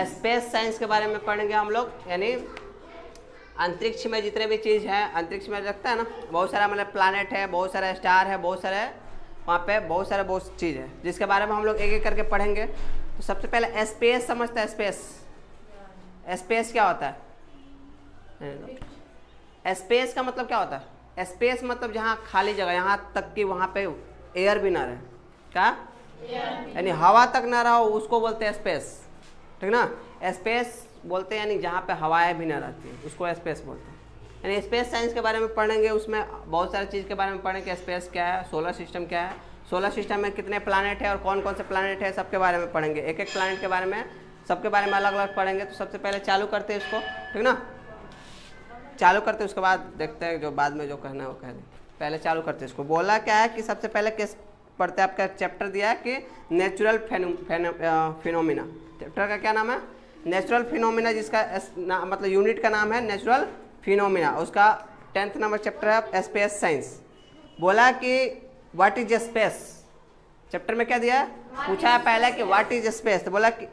Space science के बारे में पढ़ेंगे हम लोग, यानी अंतरिक्ष में जितने भी चीज़ हैं, अंतरिक्ष में लगता है ना बहुत सारा, मतलब प्लैनेट है, बहुत सारा स्टार है, बहुत सारे वहाँ पे बहुत चीज़ है जिसके बारे में हम लोग एक एक करके पढ़ेंगे। तो सबसे पहले स्पेस समझते हैं। स्पेस क्या होता है? स्पेस का मतलब क्या होता है? स्पेस मतलब जहाँ खाली जगह, यहाँ तक कि वहाँ पे एयर भी ना रहे, क्या यानी हवा तक ना रहा हो, उसको बोलते हैं स्पेस, ठीक ना। स्पेस बोलते हैं यानी जहाँ पे हवाएं भी ना रहती है, उसको स्पेस बोलते हैं। यानी स्पेस साइंस के बारे में पढ़ेंगे, उसमें बहुत सारी चीज़ के बारे में पढ़ेंगे। स्पेस क्या है, सोलर सिस्टम क्या है, सोलर सिस्टम में कितने प्लैनेट है और कौन कौन से प्लैनेट है, सबके बारे में पढ़ेंगे। एक एक प्लैनेट के बारे में, सबके बारे में अलग अलग पढ़ेंगे। तो सबसे पहले चालू करते हैं इसको, ठीक ना। चालू करते हैं, उसके बाद देखते हैं जो बाद में जो कहना है वो कह दें। पहले चालू करते हैं इसको। बोला क्या है कि सबसे पहले किस पढ़ते हैं, आपका चैप्टर दिया है कि नेचुरल फिनोमिना। चैप्टर का क्या नाम है? नेचुरल फिनोमिना, जिसका मतलब यूनिट का नाम है नेचुरल फिनोमिना। उसका 10th नंबर चैप्टर है स्पेस साइंस। बोला कि व्हाट इज स्पेस, चैप्टर में क्या दिया है, पूछा है पहले कि व्हाट इज स्पेस। तो बोला कि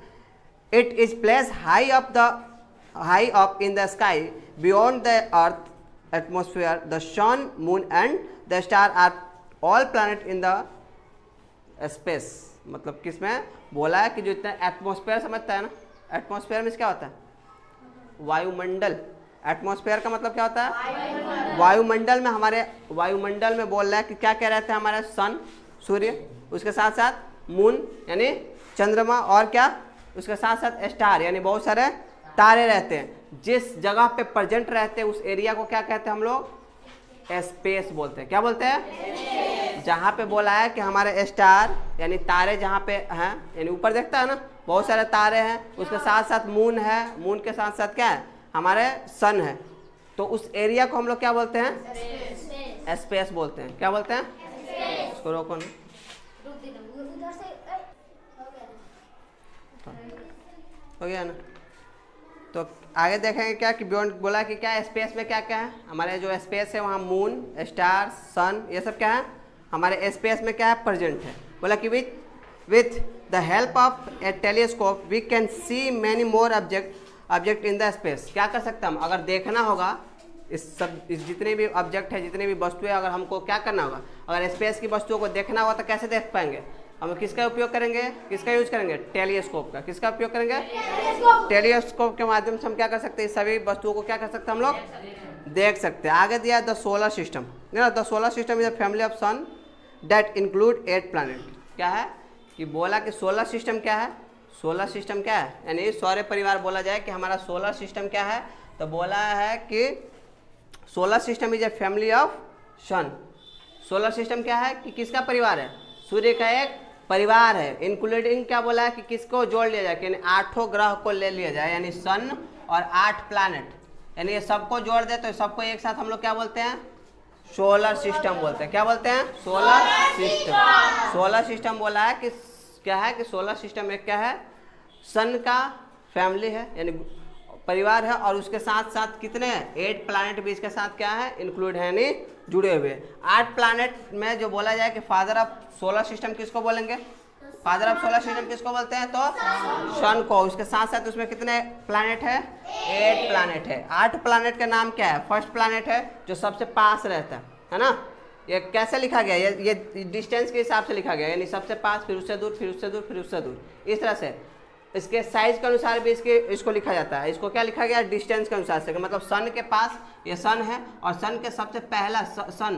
it is place high up in the sky beyond the earth atmosphere, the sun, moon and the star are all planet in the space. मतलब किसमें बोला है कि जो इतना एटमोस्फेयर समझता है ना, एटमोस्फेयर में क्या होता है? वायुमंडल। एटमॉस्फेयर का मतलब क्या होता है? वायुमंडल में, हमारे वायुमंडल में बोल रहा है कि क्या क्या रहते हैं हमारे सन, सूर्य, उसके साथ साथ मून यानी चंद्रमा, और क्या उसके साथ साथ स्टार यानी बहुत सारे तारे रहते हैं। जिस जगह पे प्रेजेंट रहते हैं उस एरिया को क्या कहते हैं हम लोग? स्पेस बोलते हैं। क्या बोलते हैं? जहाँ पे बोला है कि हमारे स्टार यानी तारे जहाँ पे हैं, यानी ऊपर देखता है ना बहुत सारे तारे हैं, उसके साथ साथ मून है, मून के साथ साथ क्या है हमारे सन है, तो उस एरिया को हम लोग क्या बोलते हैं? स्पेस बोलते हैं। क्या बोलते हैं? इसको रोको ना, हो गया ना। तो आगे देखेंगे क्या कि बियॉन्ड बोला कि क्या स्पेस में क्या क्या है, हमारे जो स्पेस है वहाँ मून, स्टार, सन, ये सब क्या है हमारे स्पेस में क्या है प्रेजेंट है। बोला कि with the help of a telescope we can see many more object in the space. क्या कर सकते हैं हम, अगर देखना होगा इस जितने भी ऑब्जेक्ट है, जितने भी वस्तुएं, अगर हमको क्या करना होगा, अगर स्पेस की वस्तुओं को देखना होगा तो कैसे देख पाएंगे हम? किसका उपयोग करेंगे? किसका यूज करेंगे? टेलीस्कोप का। किसका उपयोग करेंगे? टेलीस्कोप के माध्यम से हम क्या कर सकते हैं, सभी वस्तुओं को क्या कर सकते हैं हम लोग देख सकते हैं। आगे दिया the solar system. The solar system is a family of sun that include 8 planet. क्या है कि बोला कि सोलर सिस्टम क्या है, सोलर सिस्टम क्या है यानी सौर परिवार बोला जाए कि हमारा सोलर सिस्टम क्या है, तो बोला है कि solar system is a family of sun. Solar system क्या है कि किसका परिवार है? सूर्य का एक परिवार है। इंक्लूडिंग क्या बोला है कि किसको जोड़ लिया जाए, यानी 8 ग्रह को ले लिया जाए, यानी सन और 8 प्लैनेट, यानी ये सबको जोड़ दे तो सबको एक साथ हम लोग क्या बोलते हैं? सोलर सिस्टम बोलते हैं। क्या बोलते हैं? Solar system. सोलर सिस्टम बोला है कि क्या है कि सोलर सिस्टम एक क्या है, सन का फैमिली है यानी परिवार है, और उसके साथ साथ कितने हैं? 8 प्लैनेट भी इसके साथ क्या है इंक्लूड है यानी जुड़े हुए। 8 प्लैनेट में जो बोला जाए कि फादर ऑफ सोलर सिस्टम किसको बोलेंगे? फादर ऑफ सोलर सिस्टम किसको बोलते हैं? तो सन को। उसके साथ साथ उसमें कितने प्लैनेट है? 8 प्लैनेट है। 8 प्लैनेट का नाम क्या है? फर्स्ट प्लैनेट है जो सबसे पास रहता है ना। ये कैसे लिखा गया? ये डिस्टेंस के हिसाब से लिखा गया, यानी सबसे पास, फिर उससे दूर, फिर उससे दूर, फिर उससे दूर, इस तरह से इसके साइज के अनुसार भी इसको लिखा जाता है। इसको क्या लिखा गया? डिस्टेंस के अनुसार से, मतलब सन के पास ये सन है और सन के सबसे पहला सन,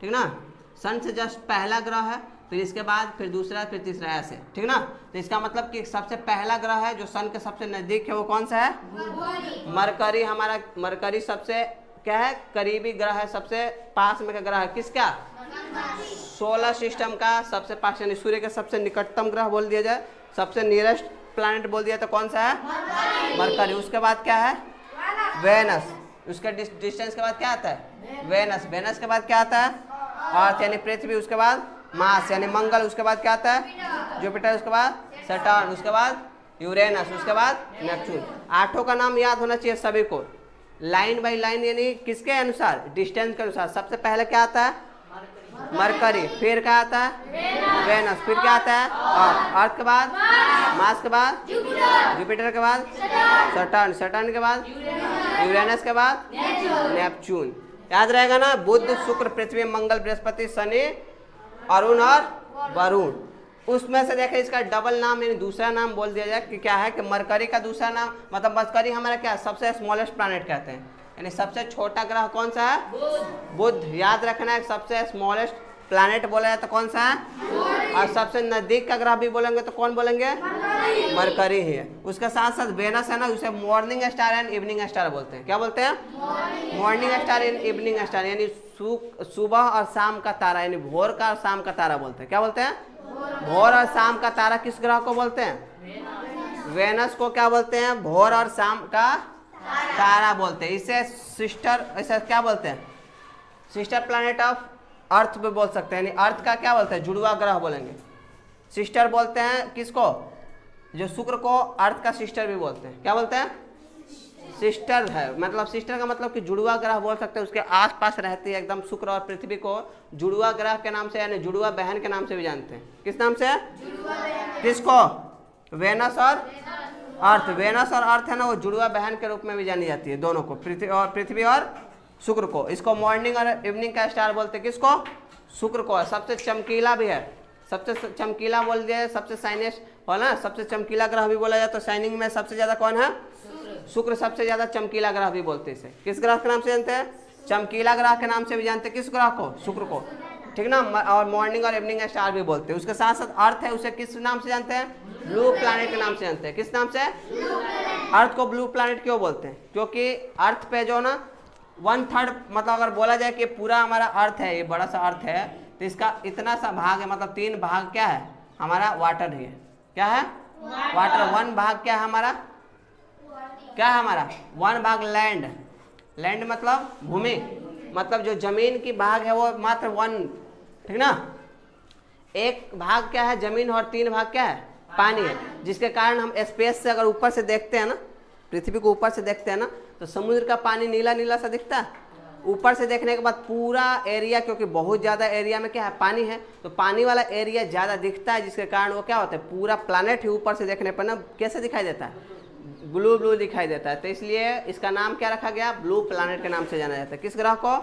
ठीक ना, सन से जस्ट पहला ग्रह है, फिर इसके बाद फिर दूसरा, फिर तीसरा, ऐसे, ठीक ना। तो इसका मतलब कि सबसे पहला ग्रह है जो सन के सबसे नजदीक है वो कौन सा है? मरकरी। हमारा मरकरी सबसे क्या है? करीबी ग्रह है, सबसे पास में का ग्रह है किसका? सोलर सिस्टम का सबसे पास, यानी सूर्य के सबसे निकटतम ग्रह बोल दिया जाए, सबसे नियरेस्ट प्लैनेट बोल दिया तो कौन सा है? मरकरी। उसके बाद क्या है? वेनस। उसके डिस्टेंस के बाद क्या आता है? वेनस। वेनस के बाद क्या आता है? अर्थ यानी पृथ्वी। उसके बाद मार्स यानी मंगल। उसके बाद क्या आता है? जुपिटर। उसके बाद सैटर्न। उसके बाद यूरेनस। उसके बाद नेपच्यून। 8 का नाम याद होना चाहिए सभी को, लाइन बाई लाइन, यानी किसके अनुसार? डिस्टेंस के अनुसार। सबसे पहले क्या आता है? मरकरी, फिर क्या आता है वेनस, फिर क्या आता है अर्थ के बाद मार्स के बाद जुपिटर के बाद सटर्न, सटर्न के बाद यूरेनस के बाद नेपच्यून। याद रहेगा ना, बुध शुक्र पृथ्वी मंगल बृहस्पति शनि अरुण और वरुण। उसमें से देखें इसका डबल नाम यानी दूसरा नाम बोल दिया जाए कि क्या है कि मरकरी का दूसरा नाम, मतलब मरकरी हमारा क्या सबसे स्मॉलेस्ट प्लैनेट कहते हैं, यानी सबसे छोटा ग्रह कौन सा है बुध। याद रखना है सबसे स्मॉलेस्ट प्लैनेट बोला जाए तो कौन सा है, और सबसे नजदीक का ग्रह भी बोलेंगे तो कौन बोलेंगे मरकरी ही है। उसके साथ साथ वेनस है ना, उसे morning star and evening star बोलते हैं। क्या बोलते हैं morning star and evening star, यानी सुबह और शाम का तारा, यानी भोर का और शाम का तारा बोलते हैं। क्या बोलते हैं भोर और शाम का तारा। किस ग्रह को बोलते हैं वेनस को क्या बोलते हैं भोर और शाम का तारा बोलते हैं। इसे सिस्टर, ऐसा क्या बोलते हैं सिस्टर प्लैनेट ऑफ अर्थ भी बोल सकते हैं, यानी अर्थ का क्या बोलते हैं जुड़वा ग्रह बोलेंगे। सिस्टर बोलते हैं किसको, जो शुक्र को अर्थ का सिस्टर भी बोलते हैं। क्या बोलते हैं सिस्टर है, मतलब सिस्टर का मतलब कि जुड़वा ग्रह बोल सकते हैं। उसके आसपास रहती है एकदम, शुक्र और पृथ्वी को जुड़वा ग्रह के नाम से यानी जुड़वा बहन के नाम से भी जानते हैं। किस नाम से किसको वेनस और अर्थ। वेनस और अर्थ है ना, वो जुड़वा बहन के रूप में भी जानी जाती है दोनों को, पृथ्वी और शुक्र को। इसको मॉर्निंग और इवनिंग का स्टार बोलते हैं। किसको शुक्र को। सबसे चमकीला भी है, सबसे चमकीला बोल दिया, सबसे साइनेस्ट बोला, सबसे चमकीला ग्रह भी बोला जाए तो शाइनिंग में सबसे ज्यादा कौन है शुक्र, सबसे ज्यादा चमकीला ग्रह भी बोलते हैं इसे। किस ग्रह के नाम से जानते हैं चमकीला ग्रह के नाम से भी जानते हैं। किस ग्रह को शुक्र को, ठीक ना। और मॉर्निंग और इवनिंग स्टार भी बोलते हैं। उसके साथ साथ अर्थ है, उसे किस नाम से जानते हैं ब्लू प्लैनेट के नाम से जानते हैं। किस नाम से अर्थ को ब्लू प्लैनेट क्यों बोलते हैं, क्योंकि अर्थ पे जो ना 1/3 मतलब अगर बोला जाए कि पूरा हमारा अर्थ है, ये बड़ा सा अर्थ है, तो इसका इतना सा भाग है, मतलब 3 भाग क्या है हमारा वाटर ही है। क्या है वाटर। 1 भाग क्या है हमारा, क्या है हमारा 1 भाग लैंड। लैंड मतलब भूमि, मतलब जो जमीन की भाग है वो मात्र 1, ठीक ना। 1 भाग क्या है जमीन और 3 भाग क्या है पानी है, जिसके कारण हम स्पेस से अगर ऊपर से देखते हैं ना, पृथ्वी को ऊपर से देखते हैं ना, तो समुद्र का पानी नीला नीला सा दिखता है। ऊपर से देखने के बाद पूरा एरिया, क्योंकि बहुत ज़्यादा एरिया में क्या है पानी है, तो पानी वाला एरिया ज़्यादा दिखता है, जिसके कारण वो क्या होता है पूरा प्लैनेट ही ऊपर से देखने पर ना कैसे दिखाई देता है ब्लू ब्लू दिखाई देता है। तो इसलिए इसका नाम क्या रखा गया ब्लू प्लैनेट के नाम से जाना जाता है। किस ग्रह को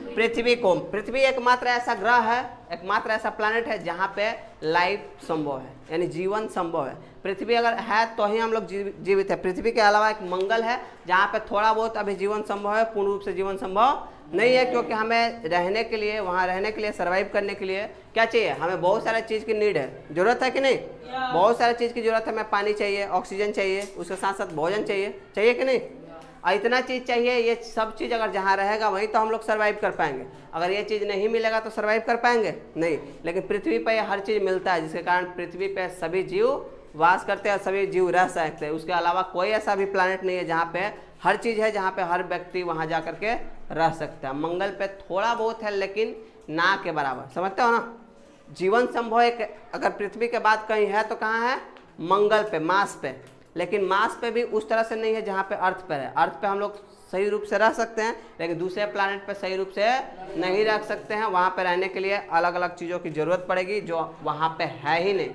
पृथ्वी को। पृथ्वी एकमात्र ऐसा ग्रह है, एकमात्र ऐसा प्लैनेट है जहाँ पे लाइफ संभव है, यानी जीवन संभव है। पृथ्वी अगर है तो ही हम लोग जीवित है। पृथ्वी के अलावा एक मंगल है जहाँ पे थोड़ा बहुत अभी जीवन संभव है, पूर्ण रूप से जीवन संभव नहीं है, क्योंकि हमें रहने के लिए, वहाँ रहने के लिए, सर्वाइव करने के लिए क्या चाहिए, हमें बहुत सारे चीज़ की नीड है, जरूरत है कि नहीं, बहुत सारे चीज़ की जरूरत है। हमें पानी चाहिए, ऑक्सीजन चाहिए, उसके साथ साथ भोजन चाहिए, चाहिए कि नहीं, और इतना चीज़ चाहिए। ये सब चीज़ अगर जहाँ रहेगा वहीं तो हम लोग सर्वाइव कर पाएंगे। अगर ये चीज़ नहीं मिलेगा तो सर्वाइव कर पाएंगे नहीं। लेकिन पृथ्वी पर हर चीज़ मिलता है, जिसके कारण पृथ्वी पर सभी जीव वास करते हैं, सभी जीव रह सकते हैं। उसके अलावा कोई ऐसा भी प्लैनेट नहीं है जहाँ पे हर चीज़ है, जहाँ पे हर व्यक्ति वहाँ जा करके रह सकता है। मंगल पे थोड़ा बहुत है, लेकिन ना के बराबर, समझते हो ना। जीवन संभव एक अगर पृथ्वी के बाद कहीं है तो कहाँ है मंगल पे, मार्स पे। लेकिन मार्स पे भी उस तरह से नहीं है जहाँ पे अर्थ पर है। अर्थ पे हम लोग सही रूप से रह सकते हैं, लेकिन दूसरे प्लैनेट पे सही रूप से नहीं रह सकते हैं। वहाँ पे रहने के लिए अलग अलग चीज़ों की ज़रूरत पड़ेगी जो वहाँ पे है ही नहीं।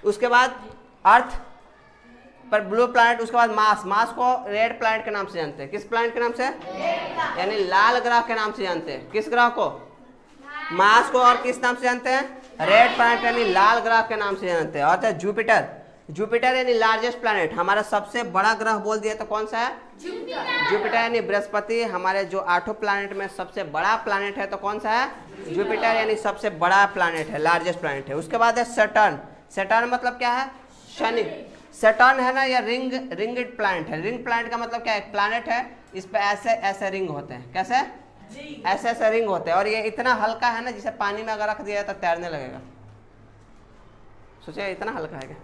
उसके बाद अर्थ पर ब्लू प्लैनेट, उसके बाद मार्स। मार्स को रेड प्लैनेट के नाम से जानते हैं। किस प्लैनेट के नाम से, यानी लाल ग्रह के नाम से जानते हैं। किस ग्रह को, मार्स को। और किस नाम से जानते हैं, रेड प्लैनेट यानी लाल ग्रह के नाम से जानते हैं। और जुपिटर, जुपिटर यानी लार्जेस्ट प्लैनेट, हमारा सबसे बड़ा ग्रह बोल दिया तो कौन सा है जुपिटर यानी बृहस्पति। हमारे जो 8 प्लैनेट में सबसे बड़ा प्लैनेट है तो कौन सा है जुपिटर, यानी सबसे बड़ा प्लैनेट है, लार्जेस्ट प्लैनेट है। उसके बाद है सैटर्न। सैटर्न मतलब क्या है शनि। सैटर्न है ना, या रिंग्ड प्लैनेट है। रिंग प्लैनेट का मतलब क्या है, प्लैनेट है, इस पे ऐसे ऐसे रिंग होते हैं। कैसे, ऐसे ऐसे रिंग होते हैं। और ये इतना हल्का है ना, जिसे पानी में अगर रख दिया तो तैरने लगेगा। सोचिए इतना हल्का है क्या,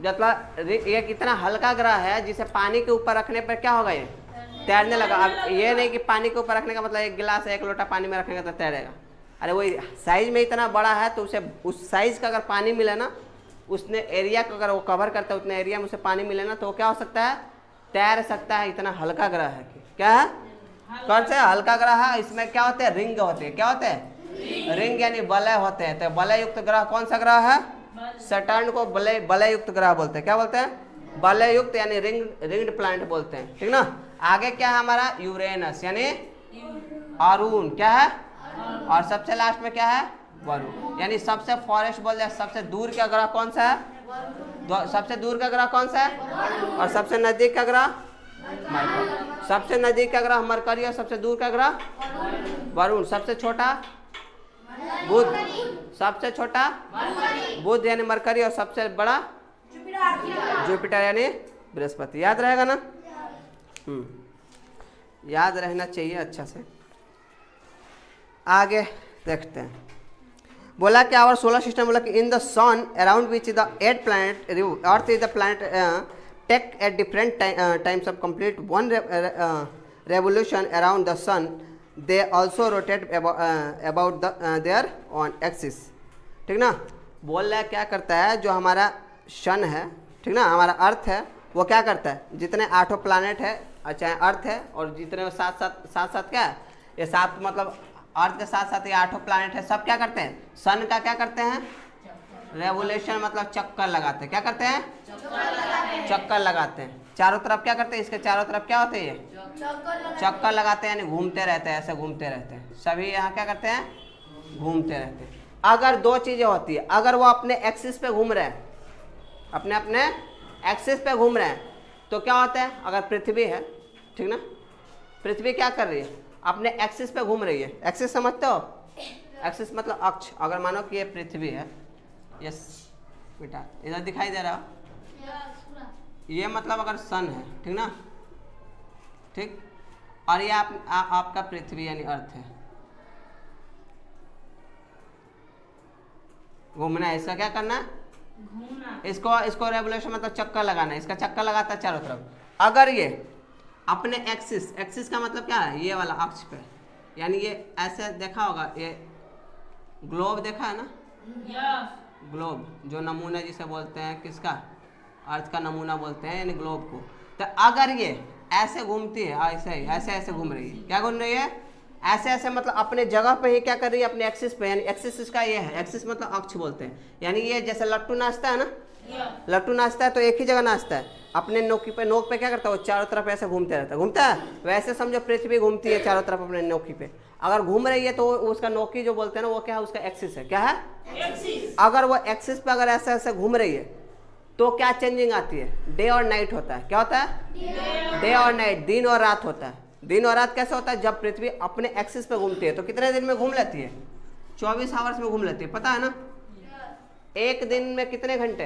मतलब ये कितना हल्का ग्रह है जिसे पानी के ऊपर रखने पर क्या होगा, ये तैरने लगा। अब ये नहीं कि पानी के ऊपर रखने का मतलब 1 गिलास 1 लोटा पानी में रखेंगे तो तैरेगा। अरे वही साइज में इतना बड़ा है तो उसे उस साइज का अगर पानी मिले ना, उसने एरिया को अगर वो कवर करता है, उतने एरिया में उसे पानी मिले ना, तो वो क्या हो सकता है तैर सकता है। इतना हल्का ग्रह है। क्या है, कौन सा हल्का ग्रह है, इसमें क्या होते हैं रिंग होते हैं। क्या होते हैं रिंग यानी वलय होते हैं। तो वलय युक्त ग्रह कौन सा ग्रह है? सैटर्न को वलय युक्त ग्रह बोलते हैं। क्या बोलते हैं? वलय युक्त यानी रिंग्ड प्लैनेट बोलते हैं, ठीक ना। आगे क्या है हमारा? यूरेनस यानी अरुण, क्या है? और सबसे लास्ट में क्या है? वरुण, यानी सबसे फॉरेस्ट बोल जाए सबसे दूर का ग्रह कौन सा है? सबसे दूर का ग्रह कौन सा है? और सबसे नजदीक का ग्रह मरकरी। सबसे नजदीक का ग्रह मरकरी और सबसे दूर का ग्रह वरुण। सबसे छोटा बुध, सबसे छोटा बुध यानी मरकरी और सबसे बड़ा जुपिटर यानी बृहस्पति। याद रहेगा ना? याद रहना चाहिए अच्छा से। आगे देखते हैं। बोला कि आवर सोलर सिस्टम, बोला कि in the sun around which is the 8 planet, earth is the planet take at different times of complete one revolution around the sun, they also rotate about their on axis, ठीक ना। बोल रहा है क्या करता है जो हमारा सन है, ठीक ना, हमारा अर्थ है, वो क्या करता है? जितने 8 प्लैनेट है, अच्छा अर्थ है, और जितने साथ क्या है, ये 7 मतलब अर्थ के साथ साथ ये 8 प्लैनेट है, सब क्या करते हैं? सन का क्या करते हैं? रेवोल्यूशन मतलब चक्कर लगाते हैं। क्या करते हैं? चक्कर लगाते हैं। चारों तरफ क्या करते हैं? इसके चारों तरफ क्या होते हैं? चक्कर लगाते हैं, यानी घूमते रहते हैं, ऐसे घूमते रहते हैं। सभी यहाँ क्या करते हैं? घूमते रहते हैं। अगर 2 चीजें होती है, अगर वो अपने एक्सिस पे घूम रहे हैं, अपने एक्सिस पे घूम रहे हैं, तो क्या होता है? अगर पृथ्वी है, ठीक ना, पृथ्वी क्या कर रही है? अपने एक्सिस पे घूम रही है। एक्सिस समझते हो? एक्सिस मतलब अक्ष। अगर मानो कि ये पृथ्वी है, यस बेटा इधर दिखाई दे रहा हो, ये मतलब अगर सन है, ठीक ना, ठीक, और ये आपका पृथ्वी यानी अर्थ है, घूमना है। इसका क्या करना है? इसको रेवोल्यूशन मतलब चक्कर लगाना है। इसका चक्कर लगाता है चारों तरफ। अगर ये अपने एक्सिस का मतलब क्या है? ये वाला अक्ष पे, यानी ये ऐसे देखा होगा, ये ग्लोब देखा है ना, ग्लोब जो नमूना जिसे बोलते हैं, किसका? अर्थ का नमूना बोलते हैं, यानी ग्लोब को। तो अगर ये ऐसे घूमती है, ऐसे घूम रही है, क्या घूम रही है? ऐसे मतलब अपने जगह पे ही क्या कर रही है? अपने एक्सिस पे, यानी एक्सिस इसका ये है, एक्सिस मतलब अक्ष बोलते हैं। यानी ये जैसे लट्टू नाचता है ना, लट्टू नाचता है तो एक ही जगह नाचता है, अपने नोक पे क्या करता है? वो चारों तरफ ऐसे घूमते रहता है, घूमता है। वैसे समझो पृथ्वी घूमती है चारों तरफ अपने नोकी पे। अगर घूम रही है तो उसका नोकी जो बोलते हैं ना, वो क्या है? उसका एक्सिस है। क्या है? एक्सिस। अगर वो एक्सिस पे अगर ऐसे घूम रही है तो क्या चेंजिंग आती है? डे और नाइट होता है। क्या होता है? डे और नाइट, दिन और रात होता है। दिन और रात कैसे होता है? जब पृथ्वी अपने एक्सिस पे घूमती है तो कितने दिन में घूम लेती है? 24 आवर्स में घूम लेती है, पता है ना। एक दिन में कितने घंटे?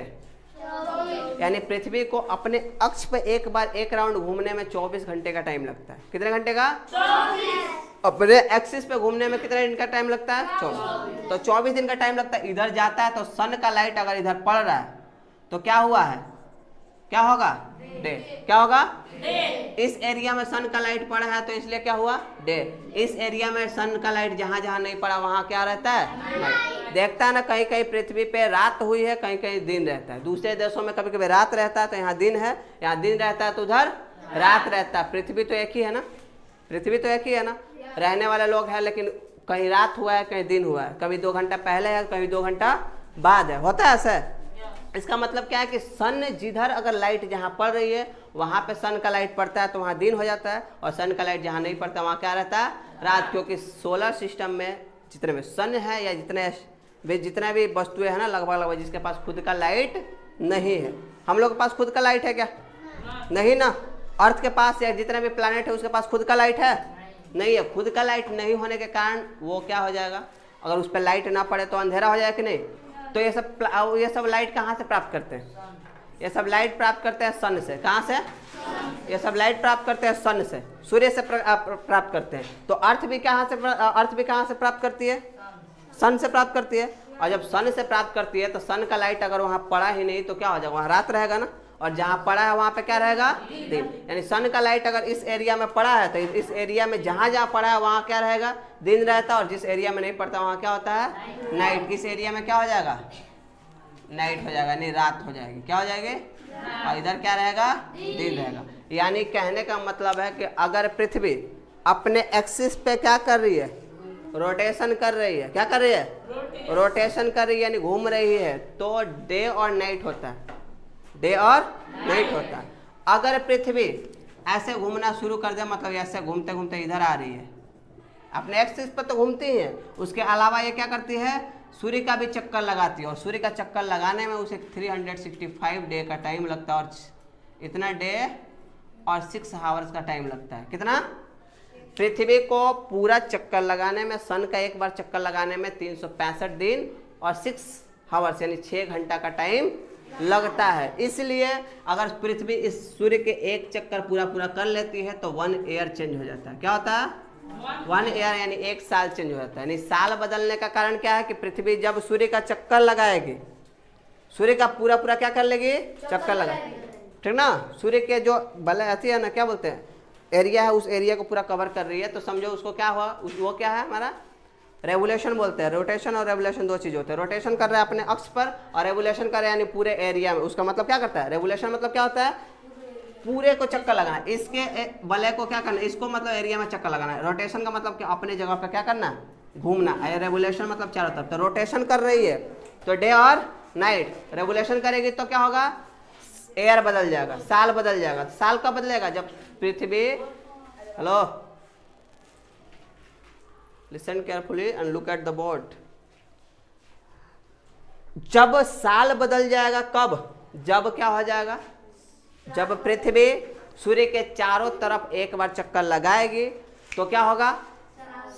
यानी पृथ्वी को अपने अक्ष पे एक बार एक राउंड घूमने में 24 घंटे का टाइम लगता है। कितने घंटे का? 24। अपने एक्सिस पे घूमने में कितने दिन का टाइम लगता है? 24। तो 24 दिन का टाइम लगता है। इधर जाता है तो सन का लाइट अगर इधर पड़ रहा है तो क्या हुआ है? क्या होगा? डे। क्या होगा? डे। इस एरिया में सन का लाइट पड़ा है तो इसलिए क्या हुआ? डे। इस एरिया में सन का लाइट जहां जहां नहीं पड़ा वहां क्या रहता है? नाइट। देखता है ना, कहीं कहीं पृथ्वी पे रात हुई है, कहीं कहीं दिन रहता है। दूसरे देशों में कभी कभी रात रहता है तो यहाँ दिन है, यहाँ दिन रहता है तो उधर रात रहता है। पृथ्वी तो एक ही है ना, पृथ्वी तो एक ही है ना, रहने वाले लोग हैं, लेकिन कहीं रात हुआ है कहीं दिन हुआ है, कभी 2 घंटा पहले है कभी 2 घंटा बाद है, होता है ऐसा। इसका मतलब क्या है कि सन जिधर अगर लाइट जहाँ पड़ रही है वहाँ पे सन का लाइट पड़ता है तो वहाँ दिन हो जाता है, और सन का लाइट जहाँ नहीं पड़ता वहाँ क्या रहता है? रात। क्योंकि सोलर सिस्टम में जितने में सन है या जितना भी वस्तुएं है ना, लगभग जिसके पास खुद का लाइट नहीं है। हम लोग के पास खुद का लाइट है क्या? नहीं ना। अर्थ के पास या जितने भी प्लैनेट है उसके पास खुद का लाइट है? नहीं है। खुद का लाइट नहीं होने के कारण वो क्या हो जाएगा? अगर उस पर लाइट ना पड़े तो अंधेरा हो जाएगा कि नहीं? तो ये सब लाइट कहाँ से प्राप्त करते हैं? ये सब लाइट प्राप्त करते हैं सन से। कहाँ से? ये सब लाइट प्राप्त करते हैं सन से, सूर्य से प्राप्त करते हैं। तो अर्थ भी कहाँ से प्राप्त करती है? सन से प्राप्त करती है। और जब सन से प्राप्त करती है तो सन का लाइट अगर वहाँ पड़ा ही नहीं तो क्या हो जाएगा? वहाँ रात रहेगा ना, और जहाँ पड़ा है वहाँ पे क्या रहेगा? दिन। यानी सन का लाइट अगर इस एरिया में पड़ा है तो इस एरिया में जहाँ जहाँ पड़ा है वहाँ क्या रहेगा? दिन रहता है, और जिस एरिया में नहीं पड़ता वहाँ क्या होता है? नाइट। इस एरिया में क्या हो जाएगा? नाइट हो जाएगा, नहीं रात हो जाएगी। क्या हो जाएगी? और इधर क्या रहेगा? दिन रहेगा। यानी कहने का मतलब है कि अगर पृथ्वी अपने एक्सिस पे क्या कर रही है? रोटेशन कर रही है। क्या कर रही है? रोटेशन कर रही है, यानी घूम रही है। तो डे और नाइट होता है, डे और नाइट होता है। अगर पृथ्वी ऐसे घूमना शुरू कर दे, मतलब ऐसे घूमते घूमते इधर आ रही है, अपने एक्सिस पर तो घूमती ही है, उसके अलावा ये क्या करती है? सूर्य का भी चक्कर लगाती है। और सूर्य का चक्कर लगाने में उसे 365 डे का टाइम लगता है, और इतना डे और 6 आवर्स का टाइम लगता है। कितना? पृथ्वी को पूरा चक्कर लगाने में, सन का एक बार चक्कर लगाने में 365 दिन और 6 आवर्स यानी 6 घंटा का टाइम लगता है। इसलिए अगर पृथ्वी इस सूर्य के एक चक्कर पूरा पूरा कर लेती है तो 1 ईयर चेंज हो जाता है। क्या होता है? 1 ईयर यानी 1 साल चेंज हो जाता है। यानी साल बदलने का कारण क्या है कि पृथ्वी जब सूर्य का चक्कर लगाएगी, सूर्य का पूरा पूरा क्या कर लेगी? चक्कर लगा, ठीक ना। सूर्य के जो बल आती है ना, क्या बोलते हैं, एरिया है, उस एरिया को पूरा कवर कर रही है, तो समझो उसको क्या हुआ, वो क्या है हमारा? रेवोल्यूशन बोलते हैं। रोटेशन और रेवोल्यूशन दो चीज होते हैं। रोटेशन कर रहा है अपने अक्ष पर, और रेवोल्यूशन कर रहा है यानी पूरे एरिया में। उसका मतलब क्या करता है? रेवोल्यूशन मतलब क्या होता है? पूरे को चक्कर लगाना। इसके वलय को क्या करना? इसको मतलब एरिया में चक्कर लगाना है। रोटेशन का मतलब क्या? अपने जगह पर क्या करना? घूमना। रेवोल्यूशन मतलब चारों तरफ। तो रोटेशन कर रही है तो डे और नाइट। रेवोल्यूशन करेगी तो क्या होगा? एयर बदल जाएगा, साल बदल जाएगा। साल कब बदलेगा? जब पृथ्वी, hello listen carefully and look at the board. जब साल बदल जाएगा, कब? जब क्या हो जाएगा? जब पृथ्वी सूर्य के चारों तरफ एक बार चक्कर लगाएगी तो क्या होगा?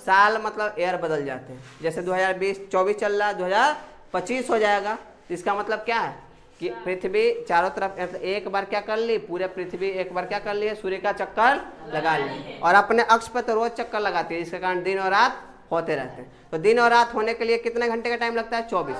साल मतलब एयर बदल जाते हैं। जैसे 2024 चल रहा है, 2025 हो जाएगा। इसका मतलब क्या है कि पृथ्वी चारों तरफ एक बार क्या कर ली? पूरे पृथ्वी एक बार क्या कर ली है? सूर्य का चक्कर लगा ली। और अपने अक्ष पर तो रोज चक्कर लगाती है, जिसके कारण दिन और रात होते रहते हैं। तो दिन और रात होने के लिए कितने घंटे का टाइम लगता है? 24।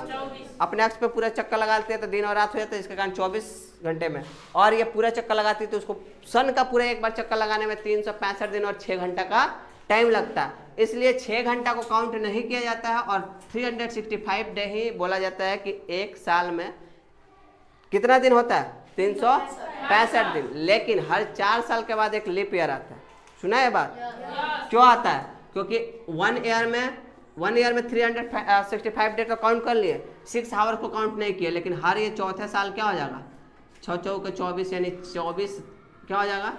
अपने अक्ष पे पूरा चक्कर लगाते हैं तो दिन और रात हो जाता है, जिसके कारण 24 घंटे में। और ये पूरा चक्कर लगाती है तो उसको सन का पूरा एक बार चक्कर लगाने में 365 दिन और 6 घंटा का टाइम लगता है। इसलिए 6 घंटा को काउंट नहीं किया जाता है, और 365 डे ही बोला जाता है कि एक साल में कितना दिन होता है? 365 दिन। लेकिन हर 4 साल के बाद एक लीप ईयर आता है। सुना है बात? क्यों आता है? क्योंकि 1 ईयर में 365 डे का काउंट कर लिए, 6 आवर को काउंट नहीं किया। लेकिन हर ये चौथे साल क्या हो जाएगा? 6 चौके 24 यानी 24 क्या हो जाएगा?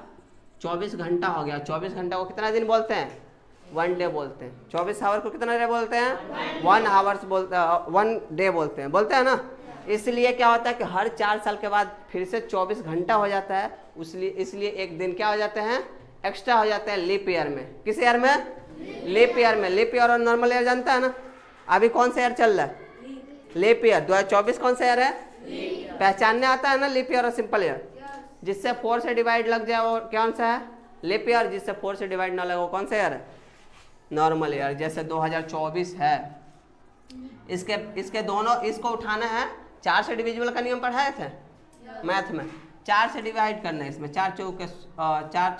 24 घंटा हो गया। 24 घंटा को कितना दिन बोलते हैं? 1 डे बोलते हैं। 24 आवर को कितना डे बोलते हैं? 1 आवर्स बोलते हैं, 1 डे बोलते हैं ना। इसलिए क्या होता है कि हर 4 साल के बाद फिर से 24 घंटा हो जाता है। इसलिए एक दिन क्या हो जाते हैं? एक्स्ट्रा हो जाता है लीप ईयर में। किस ईयर में? लीप ईयर में। लीप ईयर और नॉर्मल ईयर जानता है ना? अभी कौन सा ईयर चल रहा है? Leap year. 2024 कौन सा ईयर है? पहचानने आता है ना लीप ईयर और सिंपल ईयर? जिससे 4 से डिवाइड लग जाए वो कौन सा है? Leap year. जिससे 4 से डिवाइड ना लगे वो कौन सा ईयर है? Normal year. जैसे 2024 है, इसके दोनों, इसको उठाना है, 4 से डिविजिबल का नियम पढ़ाए थे मैथ में। 4 से डिवाइड करना है इसमें। 4 चौके 4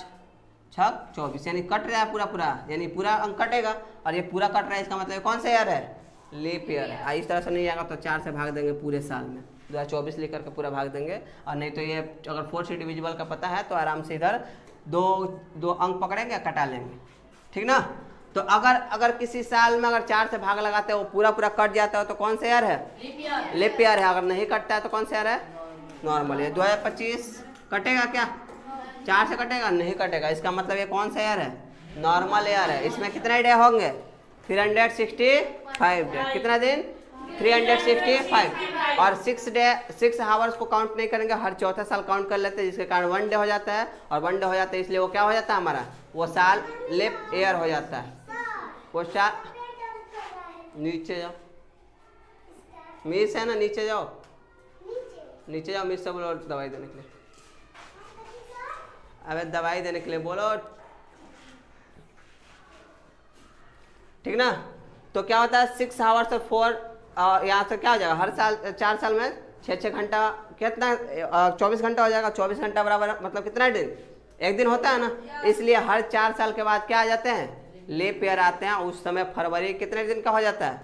6 24 यानी कट रहा है पूरा, यानी पूरा अंक कटेगा। और ये पूरा कट रहा है, इसका मतलब कौन सा ईयर है? लीप ईयर है। इस तरह से नहीं आएगा तो 4 से भाग देंगे पूरे साल में, 2024 लिख करके पूरा भाग देंगे। और नहीं तो ये अगर 4 से डिविजिबल का पता है तो आराम से इधर दो अंक पकड़ेंगे, कटा लेंगे, ठीक ना। तो अगर किसी साल में अगर 4 से भाग लगाते हैं वो पूरा कट जाता है तो कौन सा ईयर है? लीप ईयर है। अगर नहीं कटता है तो कौन सा ईयर है? Normal year. 2025 कटेगा क्या? 4 से कटेगा? नहीं कटेगा। इसका मतलब ये कौन सा ईयर है? नॉर्मल ईयर है। इसमें कितने डे होंगे? 365 डे। कितना दिन? 365। और 6 आवर्स को काउंट नहीं करेंगे, हर चौथा साल काउंट कर लेते हैं, जिसके कारण 1 डे हो जाता है। और 1 डे हो जाता है इसलिए वो क्या हो जाता है हमारा? वो साल लीप ईयर हो जाता है। वो साल, नीचे जाओ, मिस है ना, नीचे जाओ, नीचे जाओ। मिस से बोलो दवाई देने के लिए। अबे दवाई देने के लिए बोलो, ठीक ना। तो क्या होता है? 6 आवर्स और 4 यहाँ से क्या हो जाएगा? हर साल 4 साल में 6 घंटा, कितना 24 घंटा हो जाएगा। 24 घंटा बराबर मतलब कितना दिन? एक दिन होता है ना। इसलिए हर 4 साल के बाद क्या आ जाते हैं? लीप ईयर आते हैं। उस समय फरवरी कितने दिन का हो जाता है?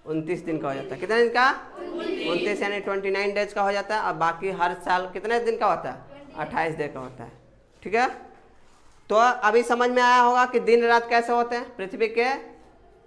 29 दिन का हो जाता है। कितने दिन का? 29 यानी 29 डेज का हो जाता है। और बाकी हर साल कितने दिन का होता है? 28 दिन का होता है, ठीक है। तो अभी समझ में आया होगा कि दिन रात कैसे होते हैं पृथ्वी के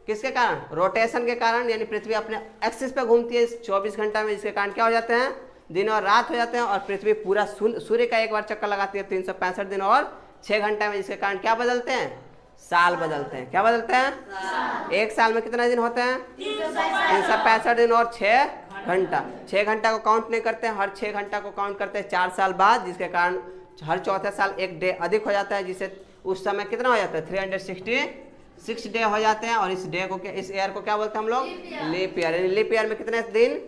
किसके कारण? रोटेशन के कारण, यानी पृथ्वी अपने एक्सिस पे घूमती है 24 घंटा में, जिसके कारण क्या हो जाते हैं? दिन और रात हो जाते हैं। और पृथ्वी पूरा सूर्य का एक बार चक्कर लगाती है 365 दिन और 6 घंटा में, जिसके कारण क्या बदलते हैं? साल बदलते हैं। क्या बदलते हैं? एक साल में कितने दिन होते हैं? 365 दिन और 6 घंटा। 6 घंटा को काउंट नहीं करते हैं, हर 6 घंटा को काउंट करते हैं 4 साल बाद, जिसके कारण हर चौथे साल एक डे अधिक हो जाता है, जिससे उस समय कितना हो जाता है? 366 डे हो जाते हैं। और इस डे को, इस ईयर को क्या बोलते हैं हम लोग? Leap year. यानी लीप ईयर में कितने दिन?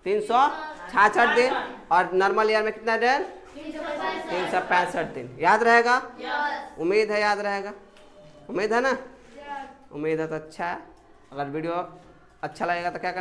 366 दिन। और नॉर्मल ईयर में कितना दिन? 365 दिन। याद रहेगा? उम्मीद है याद रहेगा। उम्मीद है ना? उम्मीद है तो अच्छा है। अगर वीडियो अच्छा लगेगा तो क्या